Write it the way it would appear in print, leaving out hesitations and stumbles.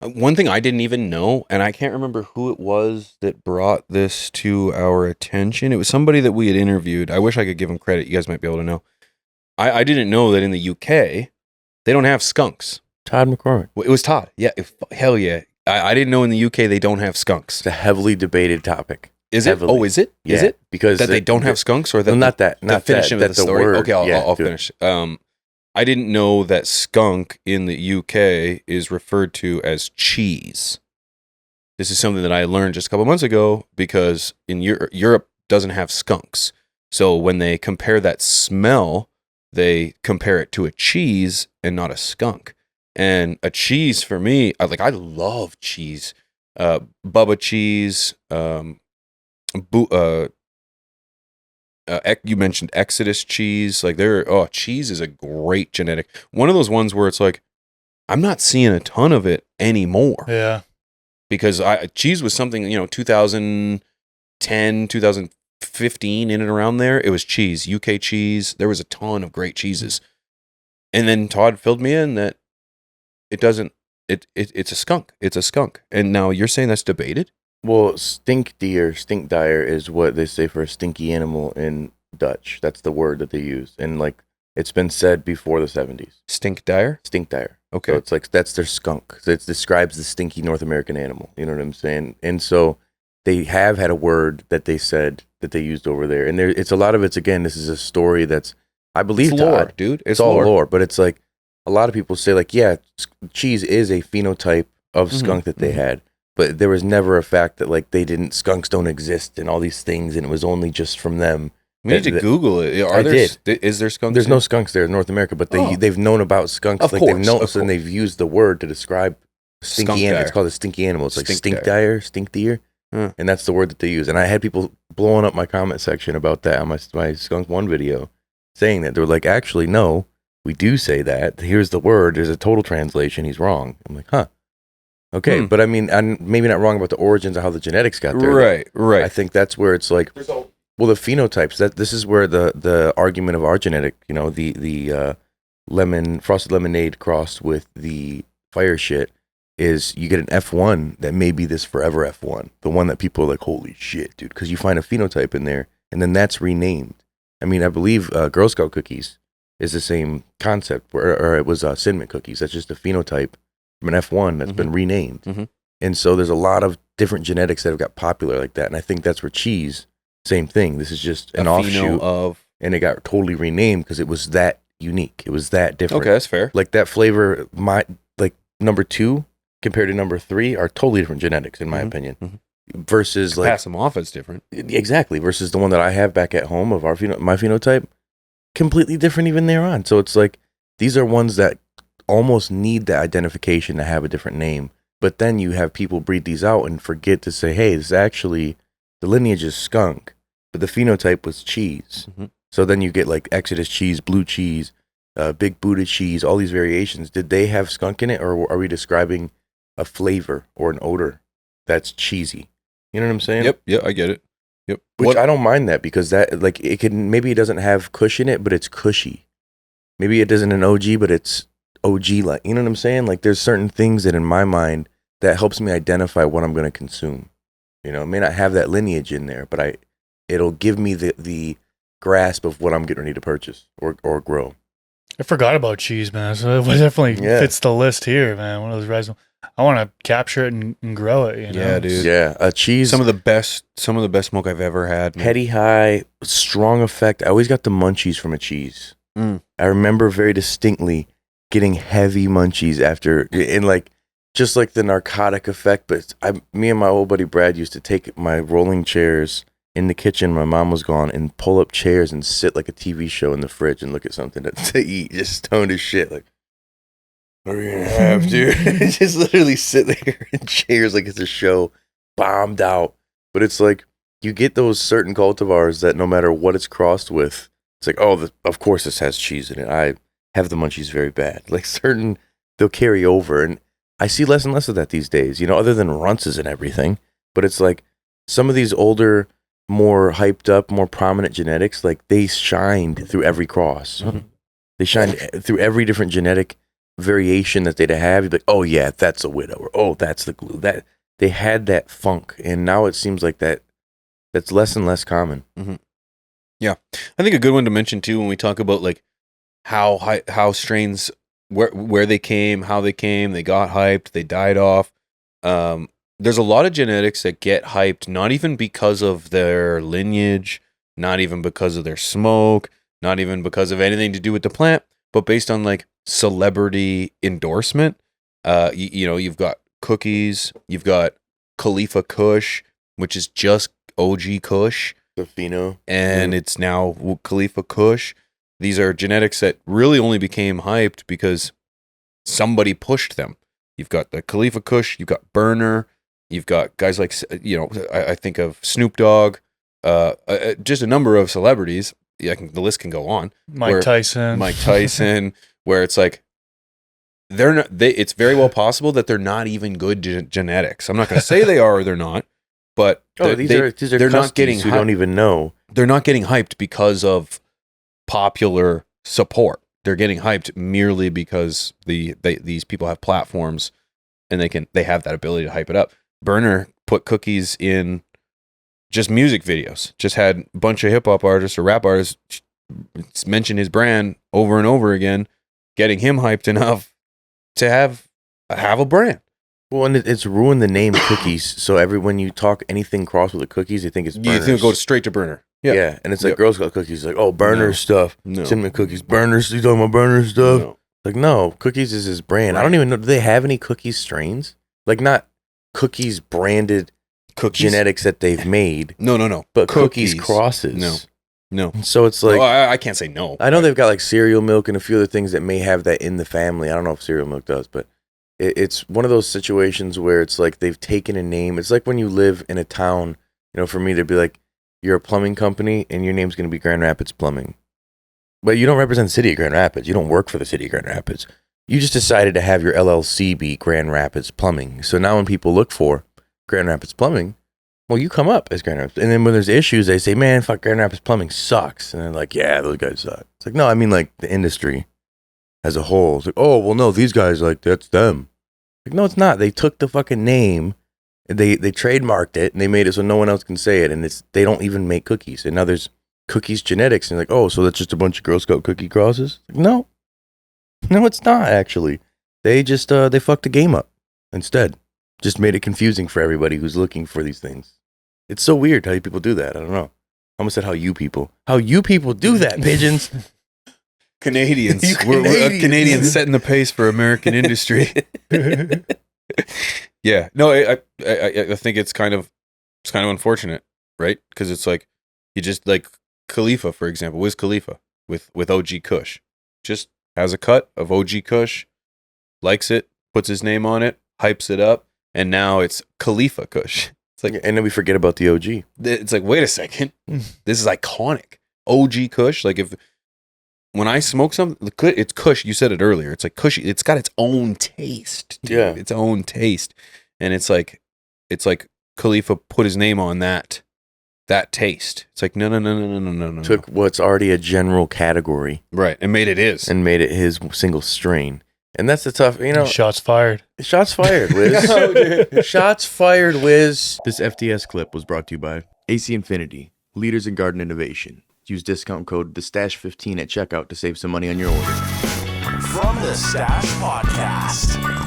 One thing I didn't even know, and I can't remember who it was that brought this to our attention. It was somebody that we had interviewed. I wish I could give him credit. You guys might be able to know. I didn't know that in the UK, they don't have skunks. Todd McCormick. Well, it was Todd. Yeah. Hell yeah. I didn't know in the UK they don't have skunks. It's a heavily debated topic. Is it? Heavily. Oh, is it? Yeah, Is it? because That they don't have skunks, or that no, not that. Not finish that. of That's the story? word. Okay, I'll dude. finish. I didn't know that skunk in the UK is referred to as cheese. This is something that I learned just a couple months ago because in Europe doesn't have skunks. So when they compare that smell, they compare it to a cheese and not a skunk. And a cheese for me, I love cheese. Bubba cheese, you mentioned Exodus cheese. Like cheese is a great genetic. One of those ones where it's like, I'm not seeing a ton of it anymore. Yeah. Because cheese was something, 2010, 2015, in and around there. It was cheese, UK cheese. There was a ton of great cheeses. And then Todd filled me in that it's a skunk. It's a skunk. And now you're saying that's debated? Well, stinkdier is what they say for a stinky animal in Dutch. That's the word that they use. And like it's been said before the 70s. Stinkdier. Okay. So it's like that's their skunk. So it describes the stinky North American animal. You know what I'm saying? And so they have had a word that they said that they used over there. And it's a lot of it's, again, this is a story that's, I believe, it's lore, Todd, dude. it's all lore. But it's like a lot of people say like, yeah, cheese is a phenotype of skunk that they had. But there was never a fact that like skunks don't exist and all these things, and it was only just from them. We need to Google it. Is there skunks? There's no skunks there in North America, but they've known about skunks. Of like course, they've noticed, and they've used the word to describe stinky animal. It's called a stinky animal. It's like stinkdier. And that's the word that they use. And I had people blowing up my comment section about that on my Skunk One video, saying that they were like, actually, no, we do say that. Here's the word. There's a total translation. He's wrong. I'm like, huh. Okay, but I mean, I'm maybe not wrong about the origins of how the genetics got there. Right. I think that's where it's like, well, the phenotypes. This is where the argument of our genetic, the frosted lemonade crossed with the fire shit, is you get an F1 that may be this forever F1, the one that people are like, holy shit, dude, because you find a phenotype in there, and then that's renamed. I mean, I believe Girl Scout cookies is the same concept, or it was cinnamon cookies. That's just a phenotype from an F1 that's been renamed. Mm-hmm. And so there's a lot of different genetics that have got popular like that. And I think that's where cheese, same thing. This is just an offshoot of, and it got totally renamed because it was that unique. It was that different. Okay, that's fair. Like that flavor, like number 2 compared to number 3 are totally different genetics in my opinion. Mm-hmm. Versus like pass them off as different. Exactly. Versus the one that I have back at home of my phenotype, completely different even thereon. So it's like these are ones that almost need the identification to have a different name, but then you have people breed these out and forget to say, hey, this is actually, the lineage is skunk, but the phenotype was cheese. So then you get like Exodus cheese, blue cheese, big Buddha cheese, all these variations. Did they have skunk in it, or are we describing a flavor or an odor that's cheesy? You know what I'm saying? Yep, I get it. Yep. Which I don't mind that, because that, like, maybe it doesn't have kush in it, but it's cushy. Maybe it isn't an OG, but it's OG, like, you know what I'm saying? Like, there's certain things that in my mind that helps me identify what I'm going to consume. You know, it may not have that lineage in there, but it'll give me the grasp of what I'm getting ready to purchase or grow. I forgot about cheese, man. So it definitely fits the list here, man. One of those rice. I want to capture it and grow it. You know? Yeah, dude. Yeah, cheese. Some of the best smoke I've ever had. Man. Heady high, strong effect. I always got the munchies from a cheese. I remember very distinctly getting heavy munchies after, and like, just like the narcotic effect. But me and my old buddy Brad used to take my rolling chairs in the kitchen. My mom was gone, and pull up chairs and sit like a TV show in the fridge and look at something to eat, just stoned as shit. Like, what are we gonna have, dude? Just literally sit there in chairs like it's a show, bombed out. But it's like, you get those certain cultivars that no matter what it's crossed with, it's like, oh, of course this has cheese in it. I have the munchies very bad. Like certain, they'll carry over. And I see less and less of that these days, other than runces and everything. But it's like some of these older, more hyped up, more prominent genetics, like they shined through every cross. They shined through every different genetic variation that they'd have, you'd be like, oh yeah, that's a widow, or oh, that's the glue. That they had that funk, and now it seems like that's less and less common. Mm-hmm. Yeah, I think a good one to mention too when we talk about like how strains where they came, how they came, they got hyped, they died off. There's a lot of genetics that get hyped, not even because of their lineage, not even because of their smoke, not even because of anything to do with the plant, but based on like celebrity endorsement. You know, you've got cookies, you've got Khalifa Kush, which is just OG Kush, The pheno. and it's now Khalifa Kush. These are genetics that really only became hyped because somebody pushed them. You've got the Khalifa Kush, you've got Burner, you've got guys like, you know, I think of Snoop Dogg, just a number of celebrities. Yeah, the list can go on. Mike Tyson, where it's like they're not. It's very well possible that they're not even good genetics. I'm not going to say they are or they're not, but these are they're not getting. Who don't even know. They're not getting hyped because of popular support. They're getting hyped merely because these people have platforms and they have that ability to hype it up. Burner put cookies in just music videos. Just had a bunch of hip hop artists or rap artists mention his brand over and over again, getting him hyped enough to have a brand. Well, and it's ruined the name Cookies. So when you talk anything cross with the cookies, they think it's Burners. You think go straight to Burner. Yeah, and it's like Girl Scout cookies. Like, oh, Burner stuff. No. Cinnamon cookies. Burners. You talking about Burner stuff? No. Like, no. Cookies is his brand. Right. I don't even know. Do they have any cookies strains? Like, not cookies branded genetics that they've made. No. But cookies crosses. No. So it's like... I can't say no. I know they've got like cereal milk and a few other things that may have that in the family. I don't know if cereal milk does, but it's one of those situations where it's like they've taken a name. It's like when you live in a town, you know, for me, they'd be like, you're a plumbing company and your name's going to be Grand Rapids Plumbing. But you don't represent the city of Grand Rapids. You don't work for the city of Grand Rapids. You just decided to have your LLC be Grand Rapids Plumbing. So now when people look for Grand Rapids Plumbing, well, you come up as Grand Rapids. And then when there's issues, they say, man, fuck, Grand Rapids Plumbing sucks. And they're like, yeah, those guys suck. It's like, no, I mean like the industry as a whole. It's like, oh, well, no, these guys, like, that's them. Like, no, it's not. They took the fucking name. They trademarked it and they made it so no one else can say it, and they don't even make cookies. And now there's cookies genetics, and like, oh, so that's just a bunch of Girl Scout cookie crosses? Like, no, it's not actually. They just they fucked the game up instead. Just made it confusing for everybody who's looking for these things. It's so weird how you people do that. I don't know. I almost said how you people do that, pigeons. Canadians. We're Canadians setting the pace for American industry. Yeah, no, I think it's kind of unfortunate, right? Because it's like you just like Khalifa, for example, Wiz Khalifa with OG Kush, just has a cut of OG Kush, likes it, puts his name on it, hypes it up, and now it's Khalifa Kush. It's like, and then we forget about the OG. It's like, wait a second, this is iconic. OG Kush, like when I smoke something, it's Kush. You said it earlier. It's like Cushy. It's got its own taste. Dude. Yeah, its own taste, and it's like Khalifa put his name on that taste. It's like no. Took what's already a general category, right, and made it his, and made it his single strain. And that's the tough, you know. Shots fired. Shots fired, Wiz. Shots fired, Wiz. This FTS clip was brought to you by AC Infinity, leaders in garden innovation. Use discount code TheStash15 at checkout to save some money on your order. From the Stash Podcast.